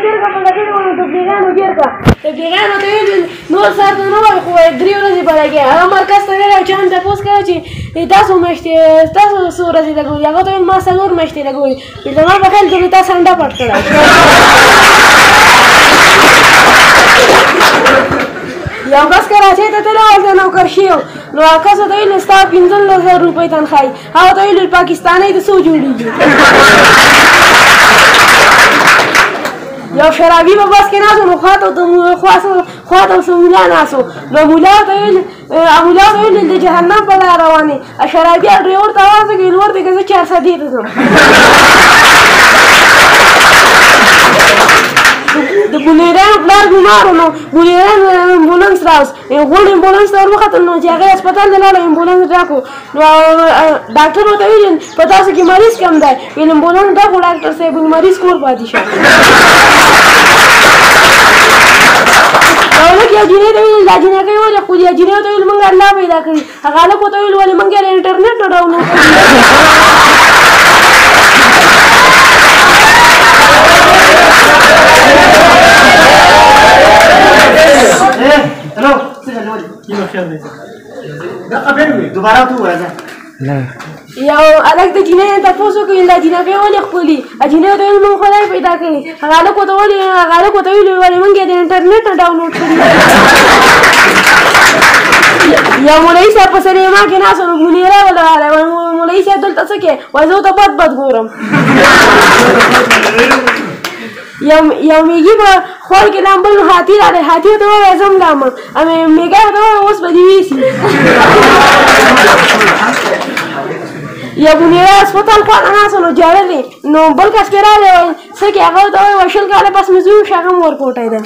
تېر کړه په لګېږي نو تبلیغیانو ډېر کړه تبلیغیانو ته ویل نور سر ته نه وایي خو 3 ورځې به لګي هغه مرکز ته ویل چې هم تپوس کوه چې تاسو میاشتې تاسو څو ورځې لګولي هغه ته ویل ما 4 میاشتې لګولي ویل زما په خیال کې تا سنډه پټ کړی یو کس کراچۍ ته تللی هلته نوکر شوی و نو هغه کس ورته ویل ستا 15,000 روپۍ تنخواهي هغه ته ویل پاکستانۍ د څو جوړېږي یو شرابي په بس کې ناست و نو خواته ورسه مولا ناست و نو مولا ورته ویل د جهنم په لار روان یې شرابي ډریور ته اواز وکړ ویل ورته که زه 400 ته ځم د بونیرانو پلار بیمار و نو بونیران امبولانس راوست غونډ امبولانس ته ور وختل نو چې هغه هسپتال ته لاړه امبولانس ډاک و نو ډاکټر ورته ویل په تاسو کې مریض کم دی ویل امبولانس ډاک و ډاکټر صاحب مریض کور پاتې شه هلک یو جینۍ ته ویل دا جینکۍ ولې ښکلي جینۍ ورته ویل موږ الله پیدا کړي هغه هلک ورته ویل ولې موږ یې له انټرنېټ ډاونلوډ کړي یو هلک د جینۍ نه تپوس وکړ ویل دا جینکۍ ولې ښکلي جینۍ ورته ویل موږ خدای پیدا کړي هغه هلک ورته ویل ولې موږ یې د انټرنېټ نه ډاونلوډ کړي یو مولوي صاحب په سینما کې ناست و نو بونیره ولرالی مولوي صاحب دلته څه کوې وایي زه ورته بد ګورم یو میږي په خور کې لامبل نو هاتي راغی هاتي ورته ووایه زه هم لامبم میږی ورته ووایه اوس به دې ویسي یا بونیره هسپتال خواته ناست و نو ژړل نو بل کس کې راغلی وایي څه کې هغه ورته وایي 20 کاله پس مې زوی و شي هغه هم ورکوټی دی